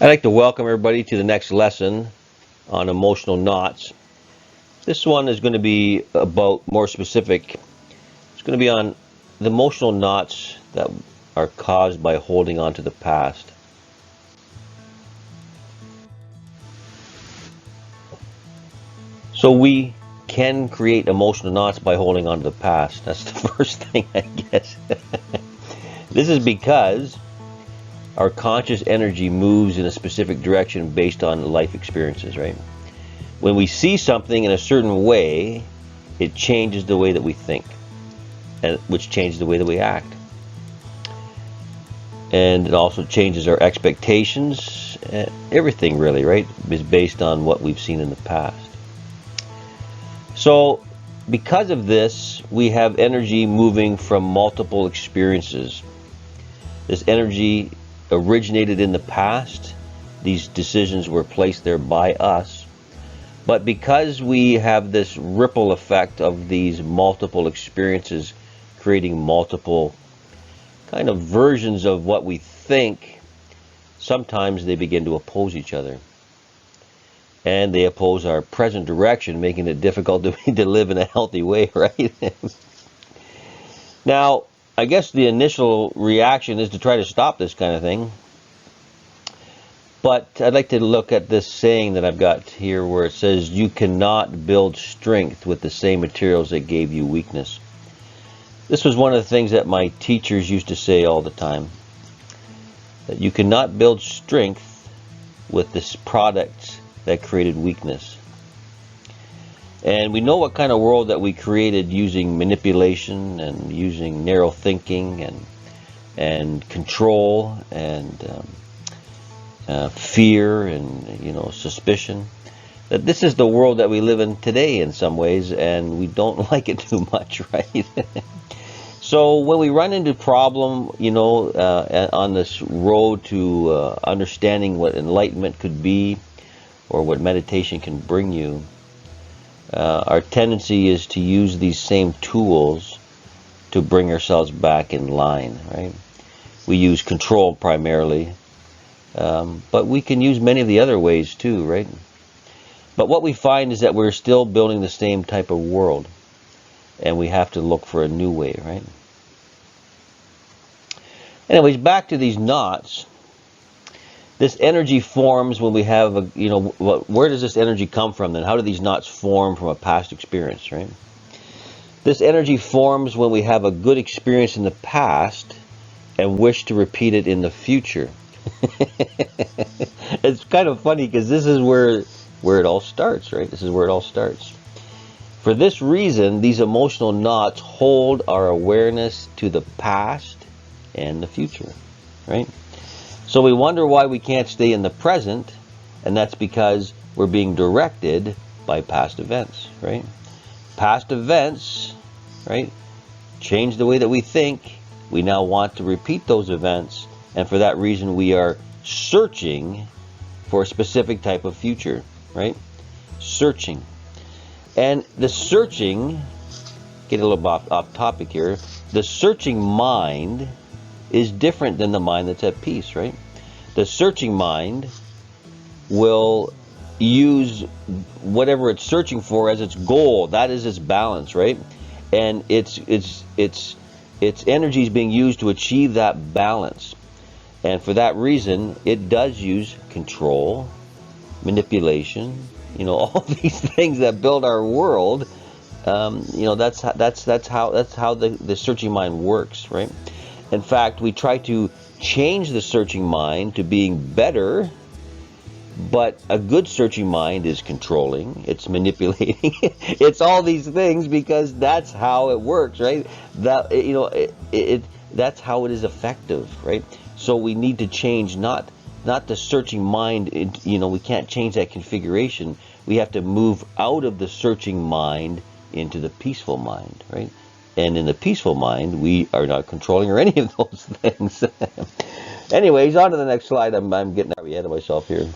I'd like to welcome everybody to the next lesson on emotional knots. This one is going to be about more specific. It's going to be on the emotional knots that are caused by holding on to the past. So we can create emotional knots by holding on to the past. That's the first thing, I guess. This is because our conscious energy moves in a specific direction based on life experiences, right? When we see something in a certain way, it changes the way that we think, and which changes the way that we act. And it also changes our expectations. Everything really, right, is based on what we've seen in the past. So because of this, we have energy moving from multiple experiences. This energy originated in the past. These decisions were placed there by us. But because we have this ripple effect of these multiple experiences creating multiple kind of versions of what we think, sometimes they begin to oppose each other. And they oppose our present direction, making it difficult to live in a healthy way, right? Now, I guess the initial reaction is to try to stop this kind of thing. But I'd like to look at this saying that I've got here where it says, you cannot build strength with the same materials that gave you weakness. This was one of the things that my teachers used to say all the time, that you cannot build strength with this product that created weakness. And we know what kind of world that we created using manipulation and using narrow thinking and control and fear and suspicion. That this is the world that we live in today in some ways, and we don't like it too much, right? So when we run into problem, on this road to understanding what enlightenment could be, or what meditation can bring you, our tendency is to use these same tools to bring ourselves back in line, right? We use control primarily, but we can use many of the other ways too, right? But what we find is that we're still building the same type of world, and we have to look for a new way, right? Anyways, back to these knots. This energy forms when we have where does this energy come from then? How do these knots form from a past experience, right? This energy forms when we have a good experience in the past and wish to repeat it in the future. It's kind of funny because this is where it all starts, right? This is where it all starts. For this reason, these emotional knots hold our awareness to the past and the future, right? So we wonder why we can't stay in the present, and that's because we're being directed by past events, right? Past events, right, change the way that we think. We now want to repeat those events, and for that reason we are searching for a specific type of future, right? Searching. And the searching, get a little off topic here, the searching mind is different than the mind that's at peace, right? The searching mind will use whatever it's searching for as its goal. That is its balance, right? And its energy is being used to achieve that balance. And for that reason, it does use control, manipulation, all these things that build our world. That's how the searching mind works, right? In fact, we try to change the searching mind to being better, but a good searching mind is controlling, it's manipulating, it's all these things because that's how it works, right? That's how it is effective, right? So we need to change not the searching mind. We can't change that configuration. We have to move out of the searching mind into the peaceful mind, right? And in the peaceful mind, we are not controlling or any of those things. Anyways, on to the next slide. I'm getting ahead of myself here.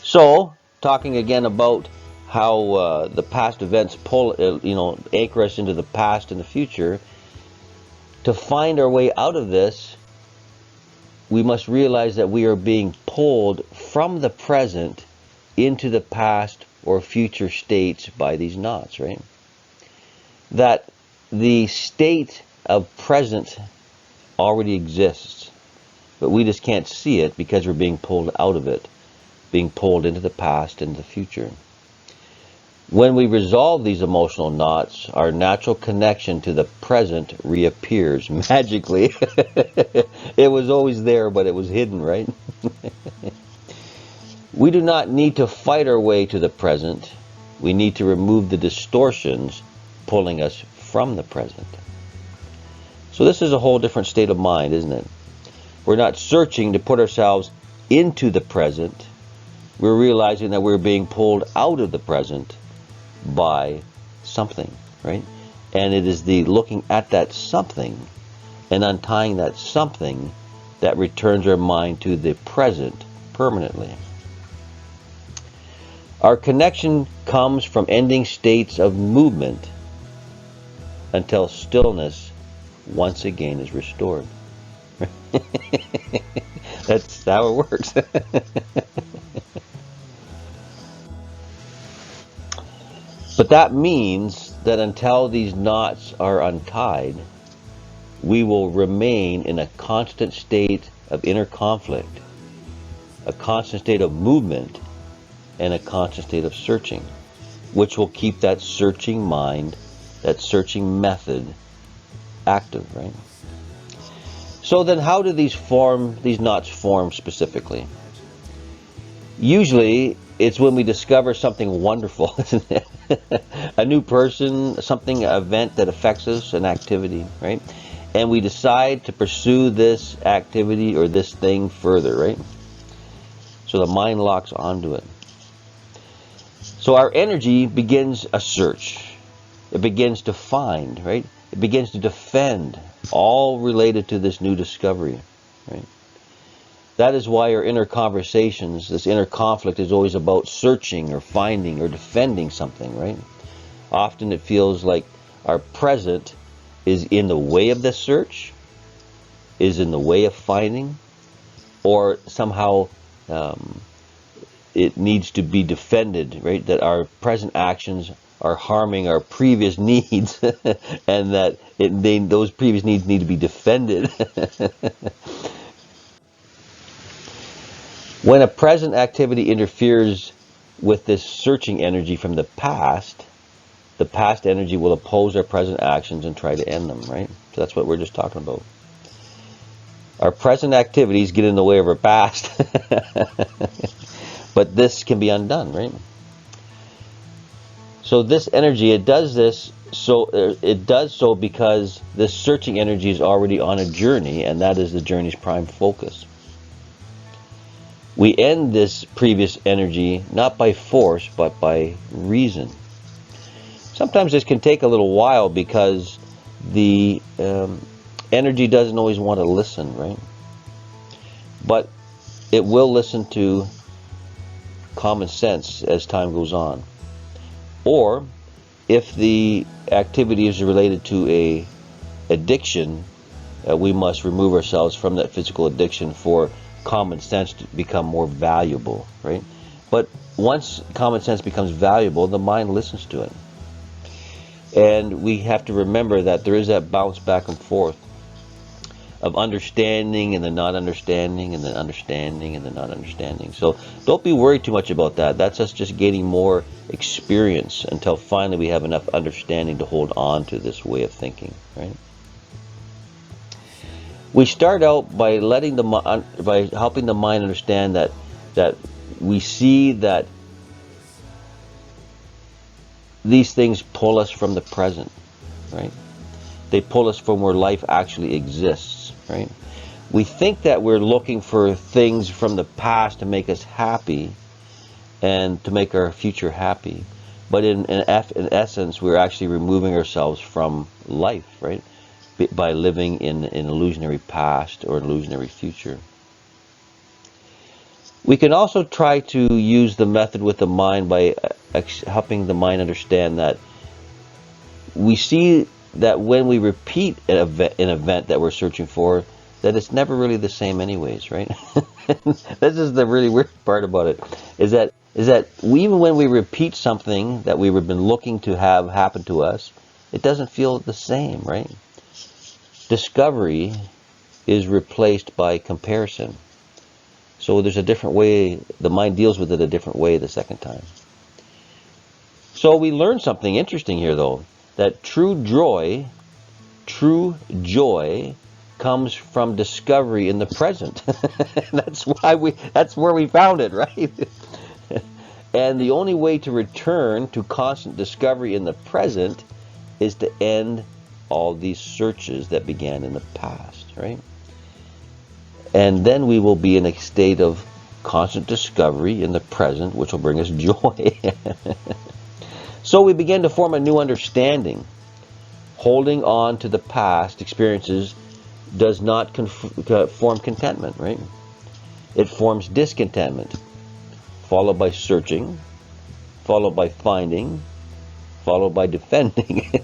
So, talking again about how the past events anchor us into the past and the future. To find our way out of this, we must realize that we are being pulled from the present into the past or future states by these knots, right? That the state of present already exists, but we just can't see it because we're being pulled out of it, being pulled into the past and the future. When we resolve these emotional knots, our natural connection to the present reappears magically. It was always there, but it was hidden, right? We do not need to fight our way to the present. We need to remove the distortions pulling us from the present. So this is a whole different state of mind, isn't it? We're not searching to put ourselves into the present. We're realizing that we're being pulled out of the present by something, right? And it is the looking at that something and untying that something that returns our mind to the present permanently. Our connection comes from ending states of movement until stillness once again is restored. That's how it works. But that means that until these knots are untied, we will remain in a constant state of inner conflict, a constant state of movement, and a constant state of searching, which will keep that searching mind, that searching method active, right? So then how do these knots form specifically? Usually it's when we discover something wonderful, isn't it? A new person, something, an event that affects us, an activity, right? And we decide to pursue this activity or this thing further, right? So the mind locks onto it. So our energy begins a search. It begins to find, right? It begins to defend, all related to this new discovery, right? That is why our inner conversations, this inner conflict, is always about searching or finding or defending something, right? Often it feels like our present is in the way of this search, is in the way of finding, or somehow it needs to be defended, right? That our present actions are harming our previous needs and that those previous needs need to be defended. When a present activity interferes with this searching energy from the past energy will oppose our present actions and try to end them, right? So that's what we're just talking about. Our present activities get in the way of our past. But this can be undone, right? So this energy, it does so because this searching energy is already on a journey, and that is the journey's prime focus. We end this previous energy not by force, but by reason. Sometimes this can take a little while because the energy doesn't always want to listen, right? But it will listen to common sense as time goes on. Or if the activity is related to a addiction, we must remove ourselves from that physical addiction for common sense to become more valuable, right? But once common sense becomes valuable, the mind listens to it. And we have to remember that there is that bounce back and forth of understanding and then not understanding and then understanding and then not understanding. So don't be worried too much about that. That's us just gaining more experience until finally we have enough understanding to hold on to this way of thinking, right? We start out by helping the mind understand that we see that these things pull us from the present, right? They pull us from where life actually exists, right? We think that we're looking for things from the past to make us happy and to make our future happy. But in essence, we're actually removing ourselves from life, right? By living in an illusionary past or an illusionary future. We can also try to use the method with the mind by helping the mind understand that we see that when we repeat an event that we're searching for, that it's never really the same anyways, right? This is the really weird part about it, is that even when we repeat something that we've been looking to have happen to us, it doesn't feel the same, right? Discovery is replaced by comparison. So there's a different way, the mind deals with it a different way the second time. So we learn something interesting here, though, that true joy comes from discovery in the present. That's where we found it, right? And the only way to return to constant discovery in the present is to end all these searches that began in the past, right? And then we will be in a state of constant discovery in the present, which will bring us joy. So we begin to form a new understanding. Holding on to the past experiences does not form contentment, right? It forms discontentment, followed by searching, followed by finding, followed by defending.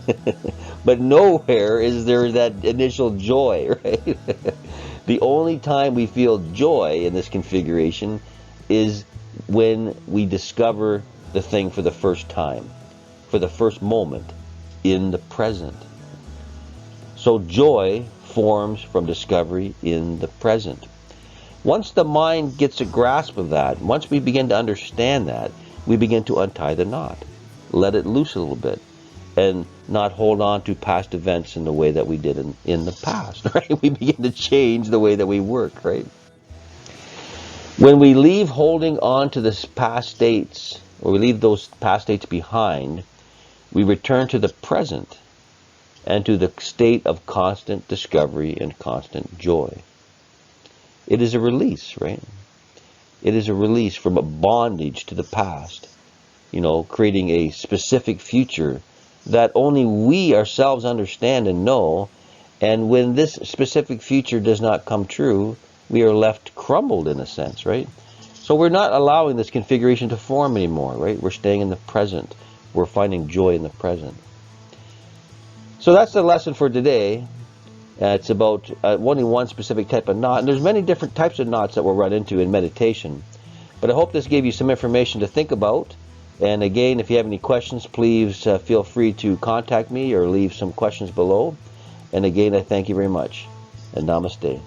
But nowhere is there that initial joy, right? The only time we feel joy in this configuration is when we discover the thing for the first time, for the first moment in the present. So joy forms from discovery in the present. Once the mind gets a grasp of that, once we begin to understand that, we begin to untie the knot, let it loose a little bit, and not hold on to past events in the way that we did in the past, right? We begin to change the way that we work, right? When we leave holding on to the past states, or we leave those past states behind, we return to the present and to the state of constant discovery and constant joy. It is a release, right? It is a release from a bondage to the past, creating a specific future that only we ourselves understand and know. And when this specific future does not come true, we are left crumbled in a sense, right? So we're not allowing this configuration to form anymore, right? We're staying in the present. We're finding joy in the present. So that's the lesson for today. It's about only one specific type of knot. And there's many different types of knots that we'll run into in meditation. But I hope this gave you some information to think about. And again, if you have any questions, please feel free to contact me or leave some questions below. And again, I thank you very much. And namaste.